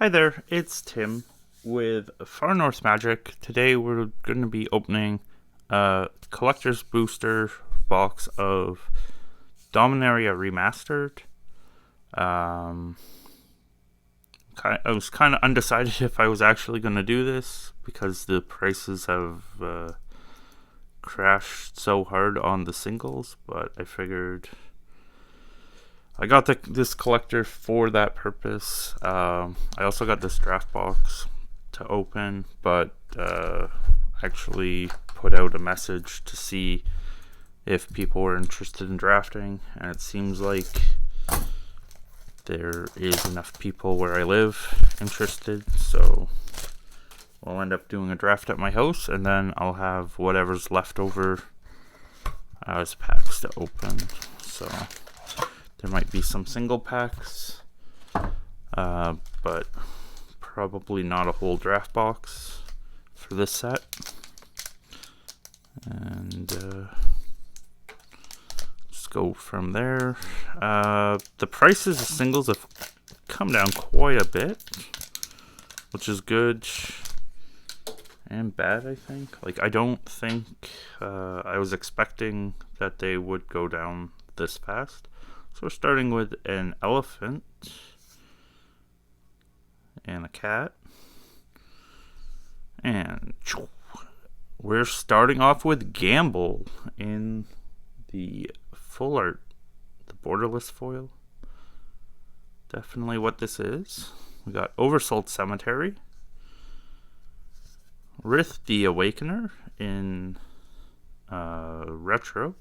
Hi there, it's Tim with Far North Magic. Today we're going to be opening a collector's booster box of Dominaria remastered. I was kind of undecided if I was actually going to do this because the prices have crashed so hard on the singles, but I figured I got this collector for that purpose. I also got this draft box to open, but actually put out a message to see if people were interested in drafting, and it seems like there is enough people where I live interested, so I'll end up doing a draft at my house, and then I'll have whatever's left over as packs to open. So there might be some single packs, but probably not a whole draft box for this set. And just go from there. The prices of singles have come down quite a bit, which is good and bad, I think. I don't think I was expecting that they would go down this fast. So we're starting with an elephant and a cat. And we're starting off with Gamble in the full art, the borderless foil. Definitely what this is. We got Oversold Cemetery, Rith the Awakener in retro,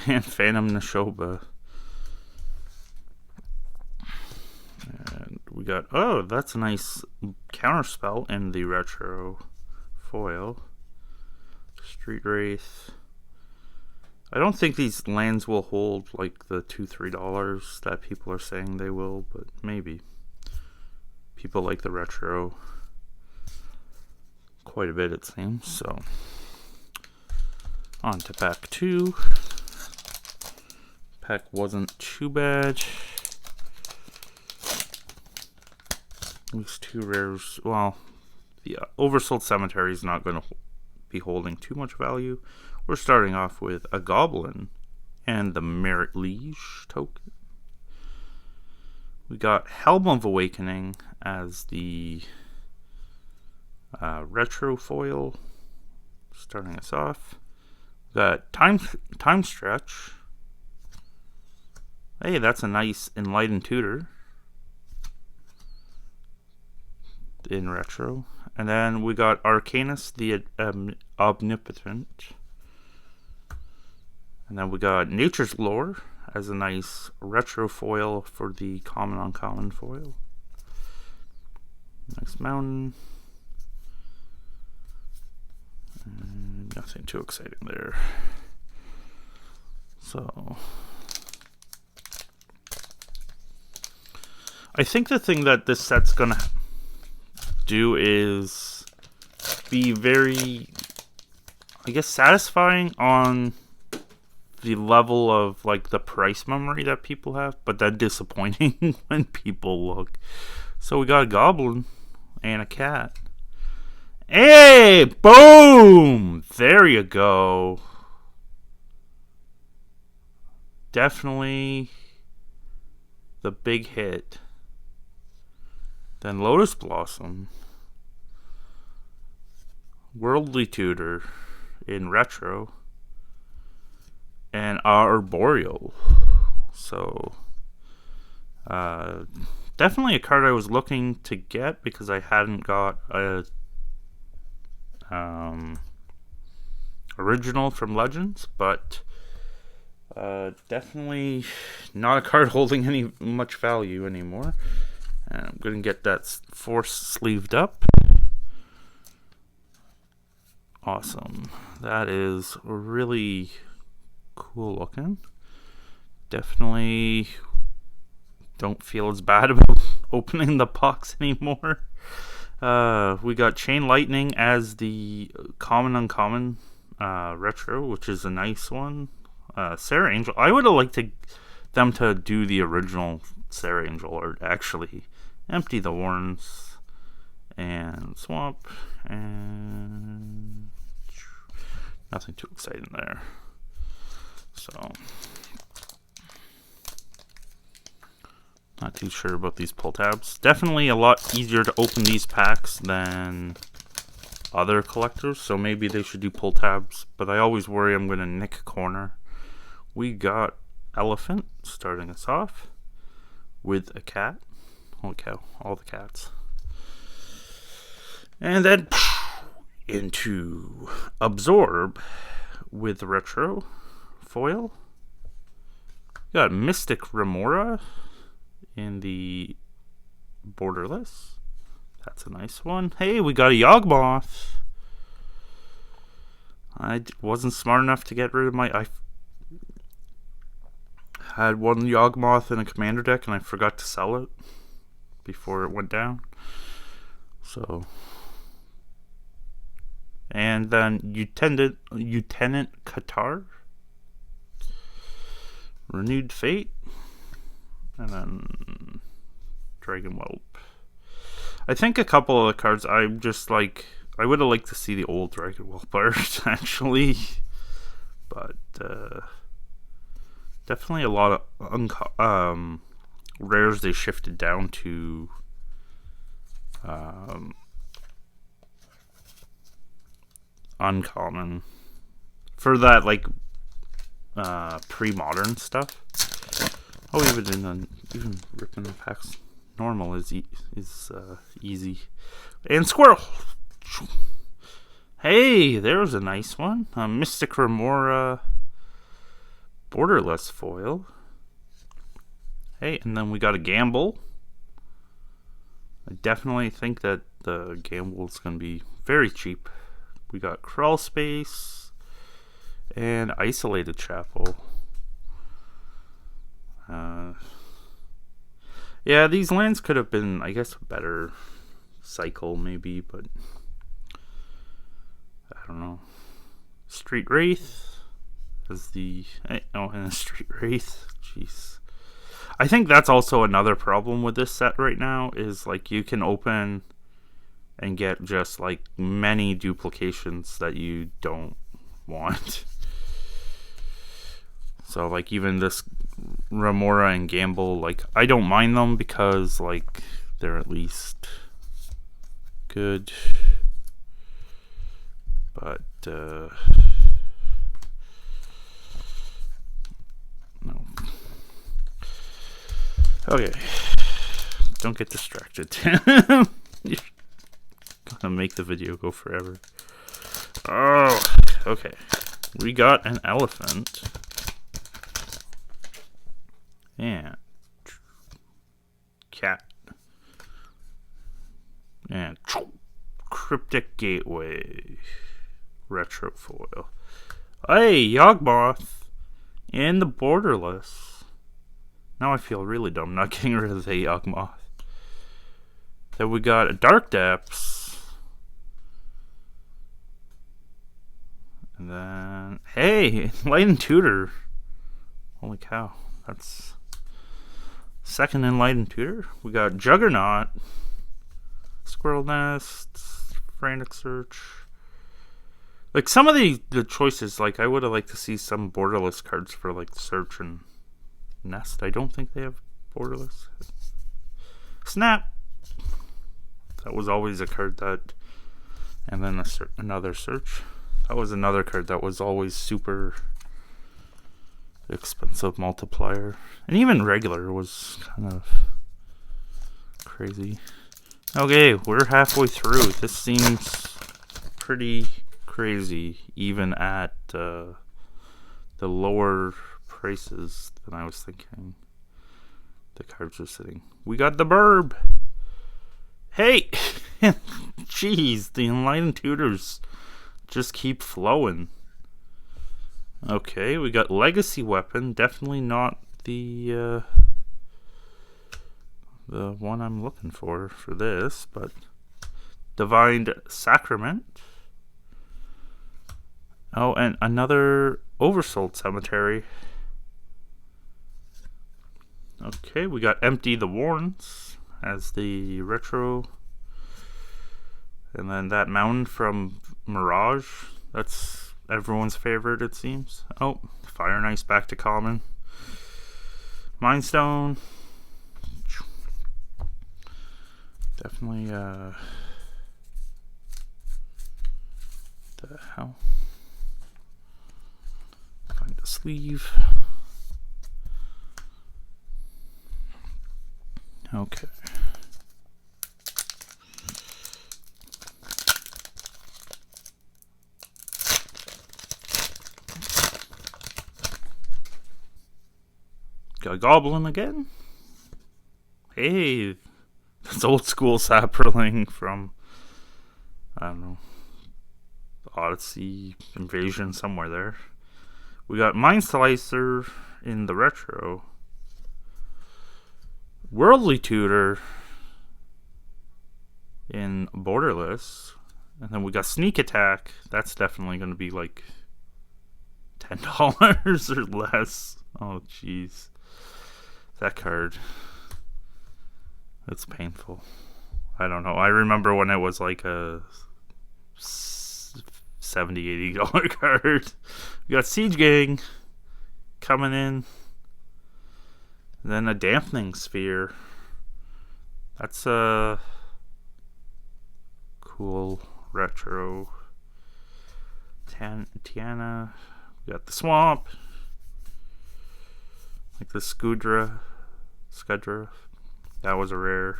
and Phantom Nashoba. And we got, that's a nice counterspell in the retro foil. Street Wraith. I don't think these lands will hold like the $2-3 that people are saying they will, but maybe. People like the retro quite a bit, it seems. So on to pack 2. Pack wasn't too bad. These 2 rares, well, the Oversold Cemetery is not going to be holding too much value. We're starting off with a Goblin and the Merit Liege token. We got Helm of Awakening as the retro foil, starting us off. We got Time Stretch. Hey, that's a nice Enlightened Tutor in retro. And then we got Arcanus the Omnipotent. And then we got Nature's Lore as a nice retro foil for the common uncommon foil. Nice mountain. And nothing too exciting there. So I think the thing that this set's gonna do is be very, I guess, satisfying on the level of like the price memory that people have, but then disappointing when people look. So we got a Goblin and a cat. Hey, boom! There you go. Definitely the big hit. Then Lotus Blossom, Worldly Tutor in retro, and Arboreal. So definitely a card I was looking to get because I hadn't got a original from Legends, but definitely not a card holding any much value anymore. And I'm going to get that force sleeved up. Awesome. That is really cool looking. Definitely don't feel as bad about opening the box anymore. We got Chain Lightning as the common uncommon retro, which is a nice one. Sarah Angel. I would have liked them to do the original Sarah Angel, or actually empty the warrens and swamp, and nothing too exciting there. So not too sure about these pull tabs. Definitely a lot easier to open these packs than other collectors, so maybe they should do pull tabs, but I always worry I'm going to nick a corner. We got Elephant starting us off with a cat. Holy cow, all the cats. And then into Absorb with Retro foil. Got Mystic Remora in the borderless. That's a nice one. Hey, we got a Yawgmoth. I wasn't smart enough to get rid of my... I had one Yawgmoth in a commander deck and I forgot to sell it before it went down. So... And then Lieutenant Qatar. Renewed Fate. And then Dragon Whelp. I think a couple of the cards I'm just like... I would have liked to see the old Dragon Whelp art, actually. But, definitely a lot of rares they shifted down to uncommon for that, like, pre-modern stuff. Oh, even ripping the packs normal is easy. And Squirrel. Hey, there's a nice one. Mystic Remora borderless foil. Hey, and then we got a Gamble. I definitely think that the Gamble is going to be very cheap. We got Crawl Space and Isolated Chapel. Yeah, these lands could have been, I guess, a better cycle maybe, but I don't know. Street Wraith is the... Oh, and a Street Wraith. Jeez. I think that's also another problem with this set right now, is like you can open and get just like many duplications that you don't want. So like even this Remora and Gamble, like I don't mind them because like they're at least good. But no. Okay. Don't get distracted. You're gonna make the video go forever. Oh, okay. We got an Elephant. And cat. And Cryptic Gateway. Retro foil. Hey, Yawgmoth. And the borderless. Now I feel really dumb not getting rid of the Yawgmoth. Then we got a Dark Depths. And then, hey, Enlightened Tutor. Holy cow, that's second Enlightened Tutor. We got Juggernaut, Squirrel Nest, Frantic Search. Like some of the choices, like I would have liked to see some borderless cards for like Search and Nest. I don't think they have borderless. Snap. That was always a card that, and then another Search. That was another card that was always super expensive multiplier. And even regular was kind of crazy. Okay, we're halfway through. This seems pretty crazy, even at the lower prices than I was thinking the cards are sitting. We got the Burb. Hey! Jeez, the Enlightened Tutors just keep flowing. Okay, we got Legacy Weapon. Definitely not the one I'm looking for this, but Divine Sacrament. Oh, and another Oversold Cemetery. Okay, we got Empty the Warrens as the retro. And then that mountain from Mirage. That's everyone's favorite, it seems. Oh, Fire and Ice back to common. Mind Stone. Definitely, the hell? Find the sleeve. Okay. Got a Goblin again. Hey, that's old school Saproling from, I don't know, Odyssey Invasion, somewhere there. We got Mind Slicer in the retro. Worldly Tutor in Borderless. And then we got Sneak Attack. That's definitely going to be like $10 or less. Oh, jeez. That card. That's painful. I don't know. I remember when it was like a $70, $80 card. We got Siege Gang coming in. And then a Dampening Sphere. That's a cool retro. Tiana. We got the Swamp. Like the Scudra. That was a rare.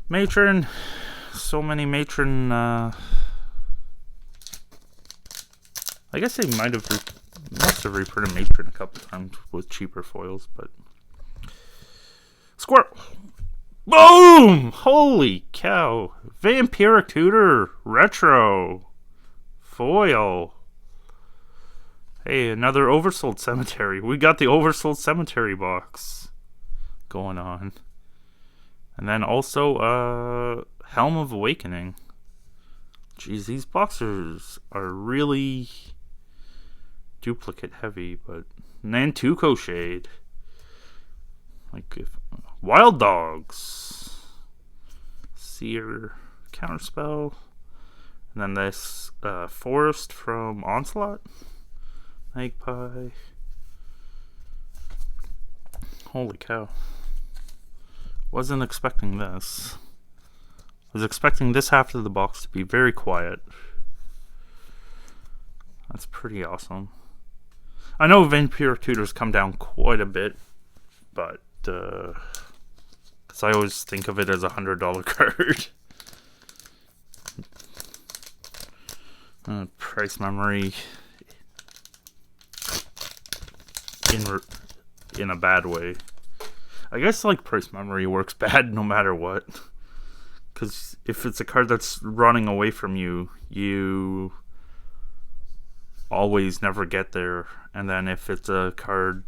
Matron. So many Matron. I guess they must have reprinted Matron a couple times with cheaper foils, but. Squirrel! Boom! Holy cow. Vampiric Tutor. Retro. Foil. Hey, another Oversold Cemetery. We got the Oversold Cemetery box going on. And then also, Helm of Awakening. Jeez, these boxers are really duplicate heavy, but Nantuko Shade. Like, Wild Dogs. Seer Counterspell. And then this, Forest from Onslaught. Magpie. Holy cow. Wasn't expecting this. Was expecting this half of the box to be very quiet. That's pretty awesome. I know Vampire Tutors come down quite a bit, but because I always think of it as $100 card. Price memory in a bad way. I guess like price memory works bad no matter what. Because if it's a card that's running away from you, you always never get there. And then if it's a card,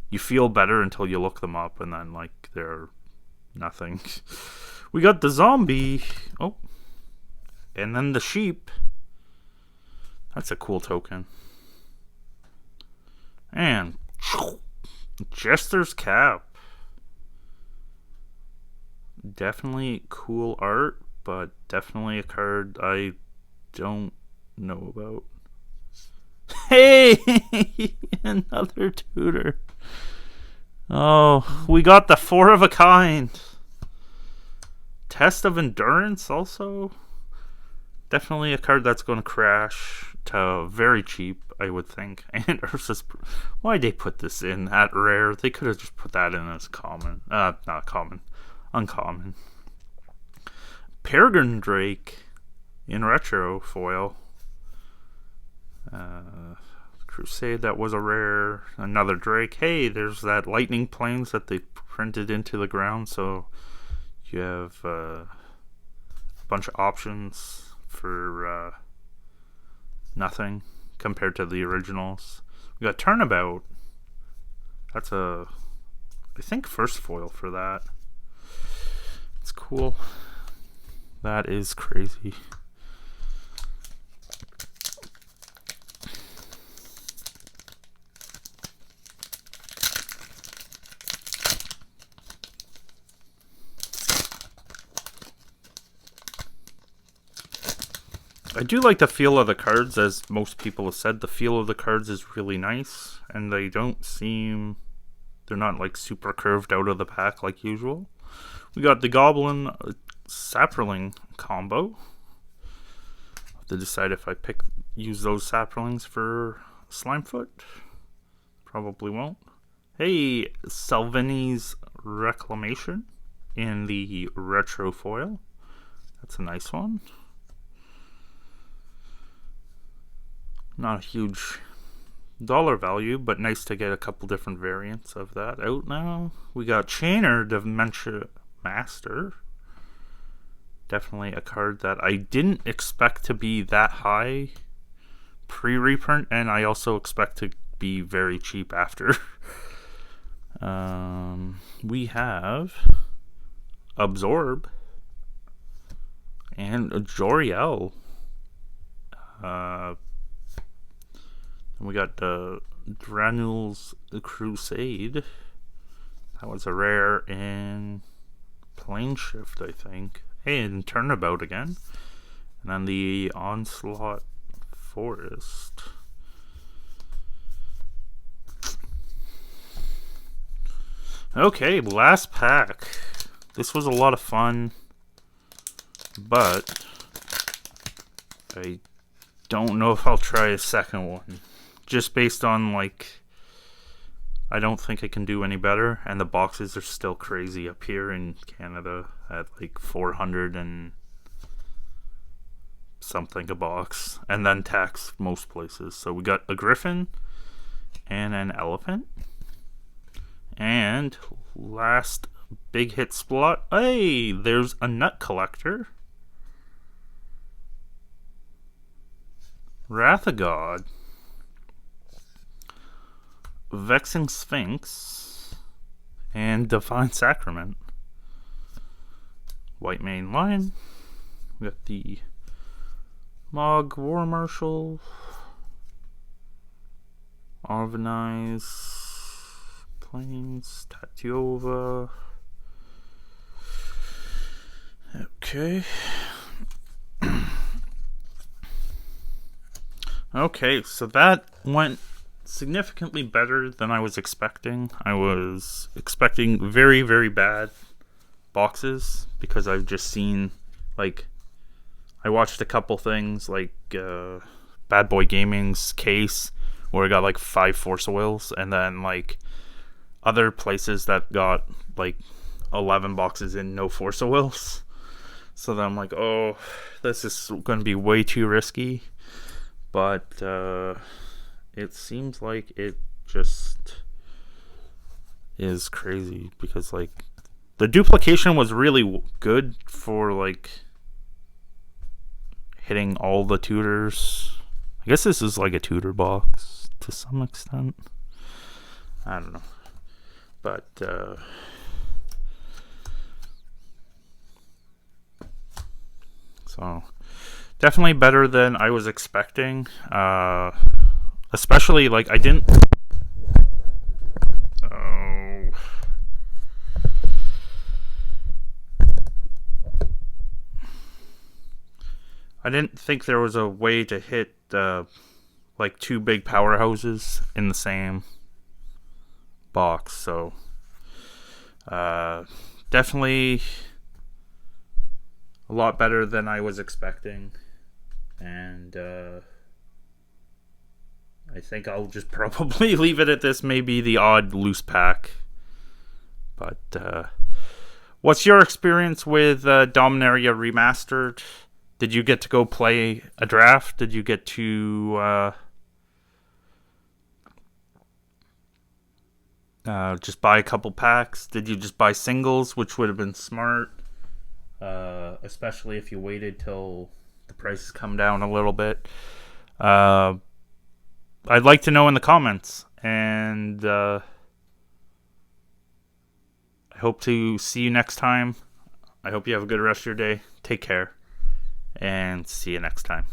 you feel better until you look them up, and then like they're nothing. We got the zombie. Oh. And then the sheep. That's a cool token. And Jester's Cap. Definitely cool art, but definitely a card I don't know about. Hey! Another tutor. Oh, we got the 4 of a kind. Test of Endurance also. Definitely a card that's going to crash to very cheap, I would think. And Ursus, why'd they put this in at rare? They could have just put that in as common. Not common. Uncommon. Peregrine Drake in retro foil. Crusade, that was a rare. Another Drake. Hey, there's that lightning planes that they printed into the ground, so you have a bunch of options for nothing compared to the originals. We got Turnabout. That's I think first foil for that. It's cool. That is crazy. I do like the feel of the cards, as most people have said. The feel of the cards is really nice, and they don't seem... They're not like super curved out of the pack like usual. We got the Goblin Saproling combo. I'll have to decide if I use those Saprolings for Slimefoot. Probably won't. Hey, Salvini's Reclamation in the retro foil. That's a nice one. Not a huge dollar value, but nice to get a couple different variants of that out now. We got Chainer Dementia Master. Definitely a card that I didn't expect to be that high pre-reprint, and I also expect to be very cheap after. We have Absorb and Joriel. We got the Granules Crusade. That was a rare in Plane Shift, I think. Hey, and Turnabout again. And then the Onslaught Forest. Okay, last pack. This was a lot of fun, but I don't know if I'll try a second one. Just based on, like, I don't think I can do any better, and the boxes are still crazy up here in Canada at like 400 and something a box, and then tax most places. So we got a Griffin and an Elephant. And last big hit splot. Hey, there's a Nut Collector. Wrath of God. Vexing Sphinx. And Divine Sacrament. White Mane Lion. We got the Mog War Marshal. Arvanize. Plains, Tatiova. Okay. Okay, so that went significantly better than I was expecting. I was expecting very, very bad boxes because I've just seen, like, I watched a couple things like Bad Boy Gaming's case where I got like 5 Force Oils, and then like other places that got like 11 boxes in no Force Oils. So then I'm like, oh, this is going to be way too risky. But it seems like it just is crazy because like the duplication was really good for like hitting all the tutors. I guess this is like a tutor box to some extent. I don't know. But so definitely better than I was expecting. Especially like I didn't think there was a way to hit like 2 big powerhouses in the same box. So definitely a lot better than I was expecting, and I think I'll just probably leave it at this. Maybe the odd loose pack. But what's your experience with Dominaria Remastered? Did you get to go play a draft? Did you get to just buy a couple packs? Did you just buy singles, which would have been smart, especially if you waited till the prices come down a little bit? I'd like to know in the comments, and I hope to see you next time. I hope you have a good rest of your day. Take care, and see you next time.